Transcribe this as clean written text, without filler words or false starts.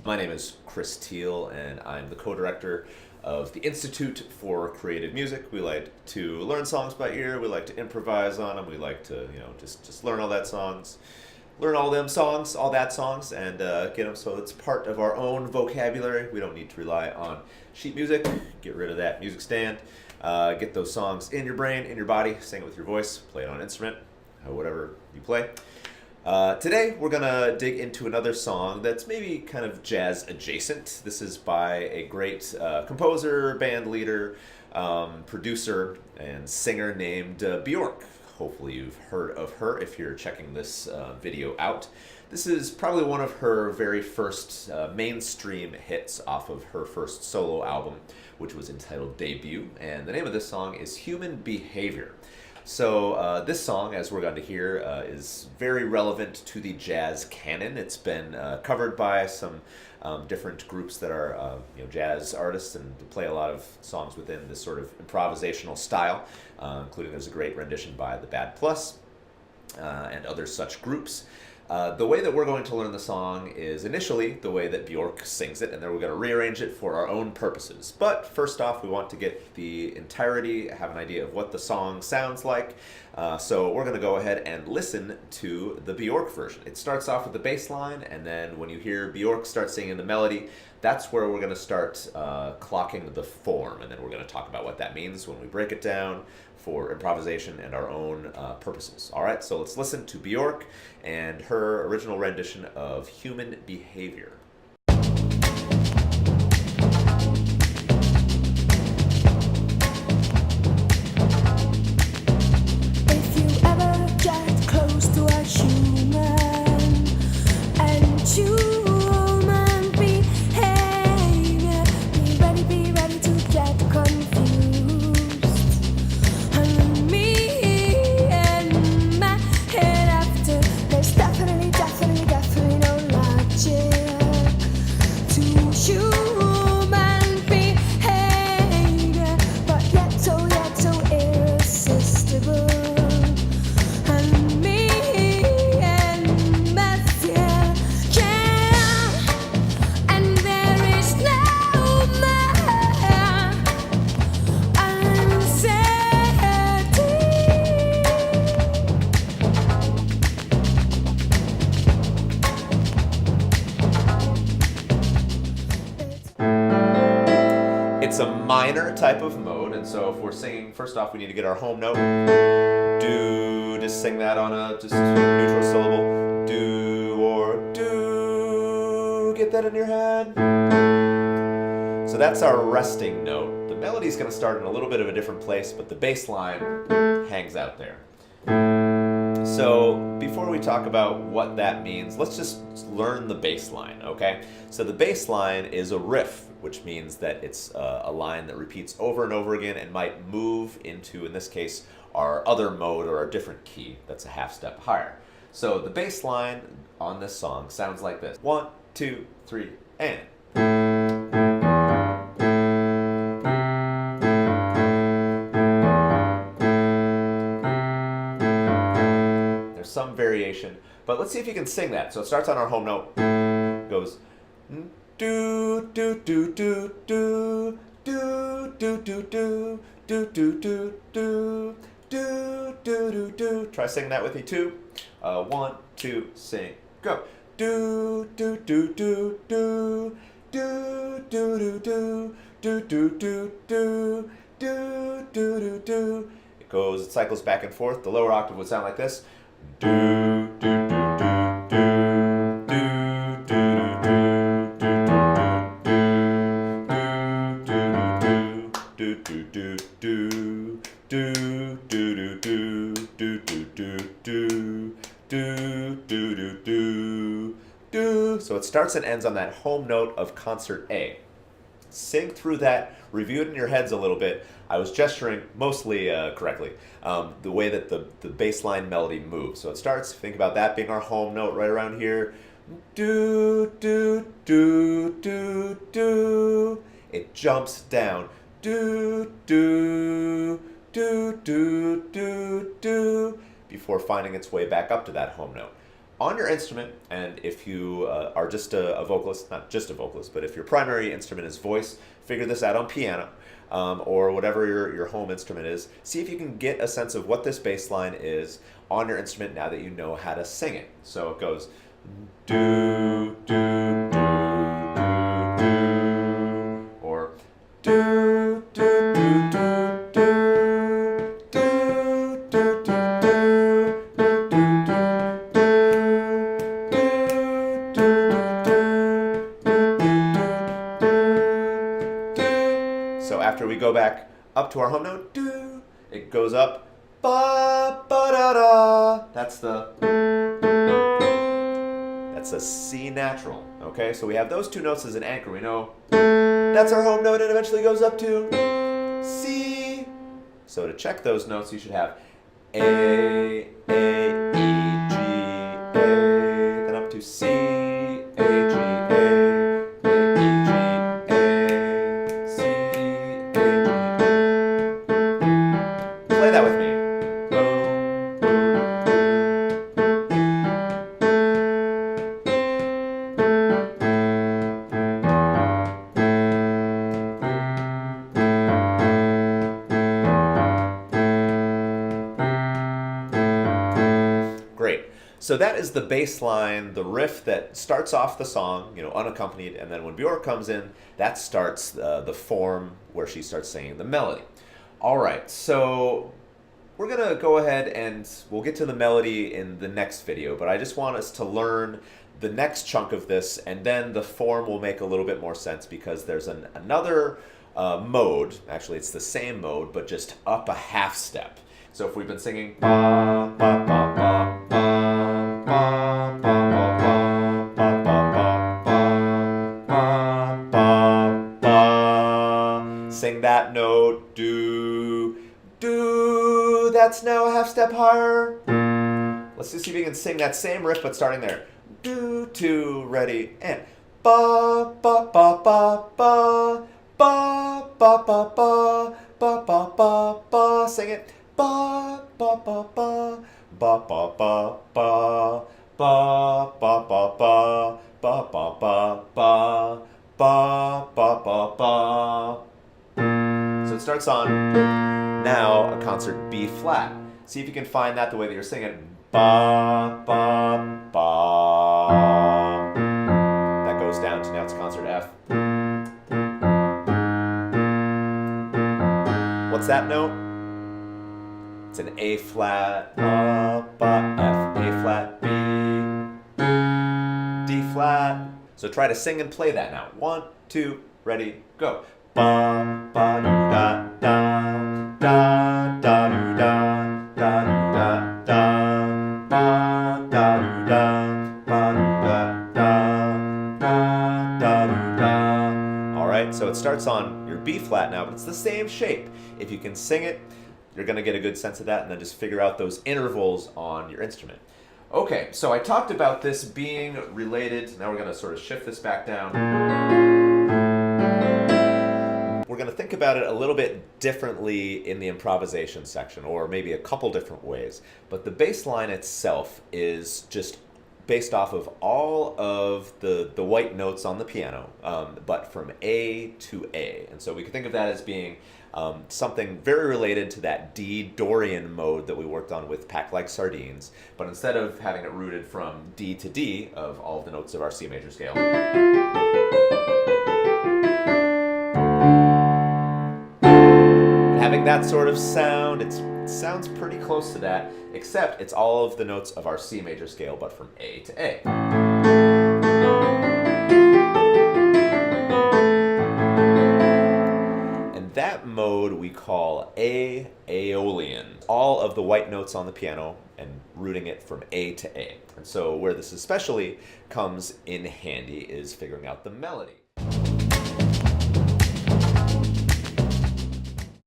My name is Chris Teal, and I'm the co-director of the Institute for Creative Music. We like to learn songs by ear. We like to improvise on them. We like to, just learn all that songs, learn all them songs, all that songs, and get them so it's part of our own vocabulary. We don't need to rely on sheet music. Get rid of that music stand. Get those songs in your brain, in your body. Sing it with your voice. Play it on an instrument, whatever you play. Today we're gonna dig into another song that's maybe kind of jazz adjacent. This is by a great composer, band leader, producer, and singer named Björk. Hopefully you've heard of her if you're checking this video out. This is probably one of her very first mainstream hits off of her first solo album, which was entitled Debut, and the name of this song is Human Behavior. So this song, as we're going to hear, is very relevant to the jazz canon. It's been covered by some different groups that are jazz artists and play a lot of songs within this sort of improvisational style, including there's a great rendition by the Bad Plus and other such groups. The way that we're going to learn the song is initially the way that Björk sings it, and then we're going to rearrange it for our own purposes. But first off, we want to get the entirety, have an idea of what the song sounds like. So we're going to go ahead and listen to the Björk version. It starts off with the bass line, and then when you hear Björk start singing the melody, that's where we're going to start clocking the form, and then we're going to talk about what that means when we break it down for improvisation and our own purposes. All right, so let's listen to Björk and her original rendition of Human Behavior. If you ever get close to a human and human behavior, be ready to get confused. And me and my head after, there's definitely no logic to human behavior, but yet so irresistible. And me and my fear, yeah, and there is no more uncertainty. It's a minor type of mode, and so if we're singing, first off, we need to get our home note. Do, just sing that on a just neutral syllable. Do or do, get that in your head. So that's our resting note. The melody's going to start in a little bit of a different place, but the bass line hangs out there. So before we talk about what that means, let's just learn the bass line, okay? So the bass line is a riff, which means that it's a line that repeats over and over again and might move into, in this case, our other mode or a different key that's a half step higher. So the bass line on this song sounds like this. 1, 2, 3, and. There's some variation, but let's see if you can sing that. So it starts on our home note, goes do do do do do do do do do do do do do do do do do. Try singing that with me too. 1, 2, sing, go. Do do do do do do do do do do do do do do do do. It goes, it cycles back and forth. The lower octave would sound like this. Do do do do do do do do do do do do do do do do do do. So it starts and ends on that home note of concert A. Sing through that, review it in your heads a little bit. I was gesturing mostly correctly, the way that the bass line melody moves. So it starts, think about that being our home note right around here. Do, do, do, do, do. It jumps down. Do, do, do, do, do, do, before finding its way back up to that home note. on your instrument, and if you are just a vocalist, not just a vocalist, but if your primary instrument is voice, figure this out on piano or whatever your home instrument is. See if you can get a sense of what this bass line is on your instrument now that you know how to sing it. So it goes do, do, do, do, do, or do, do, do, do, do, do, do, do. So after we go back up to our home note, do, it goes up, ba, ba, da, da. That's a C natural, okay? So we have those two notes as an anchor. We know that's our home note and eventually goes up to C. So to check those notes, you should have A, E, G, A, then up to C, A, G, A, E, G, A, C, A, G, A. Play that with me. Great. So that is the bass line, the riff that starts off the song, unaccompanied, and then when Björk comes in, that starts the form where she starts singing the melody. All right, so we're going to go ahead and we'll get to the melody in the next video, but I just want us to learn the next chunk of this, and then the form will make a little bit more sense because there's another mode. Actually, it's the same mode, but just up a half step. So if we've been singing ba, ba, ba, ba, ba, ba, ba, ba, ba, ba, ba, sing that note, do, do, that's now a half step higher. Let's just see if we can sing that same riff, but starting there. Do, two, ready, and ba, ba, ba, ba, ba, ba, ba, ba, ba, ba, ba, ba, ba, sing it. Ba ba ba ba ba ba ba ba ba ba ba ba ba ba ba ba ba ba ba ba. So it starts on now a concert B flat. See if you can find that the way that you're singing. Ba ba ba. That goes down to now it's concert F. What's that note? It's an A flat, F, A flat, B, D flat. So try to sing and play that now. 1, 2, ready, go. Ba ba do da da da da do da da do da da ba da do da ba do da da da do da. All right, so it starts on your B flat now, but it's the same shape. If you can sing it, you're going to get a good sense of that, and then just figure out those intervals on your instrument. Okay, so I talked about this being related. Now we're going to sort of shift this back down. We're going to think about it a little bit differently in the improvisation section, or maybe a couple different ways. But the bass line itself is just based off of all of the white notes on the piano, but from A to A. And so we can think of that as being something very related to that D Dorian mode that we worked on with Packed Like Sardines, but instead of having it rooted from D to D of all of the notes of our C major scale, having that sort of sound, it sounds pretty close to that, except it's all of the notes of our C major scale, but from A to A. That mode we call Aeolian. All of the white notes on the piano and rooting it from A to A. And so where this especially comes in handy is figuring out the melody.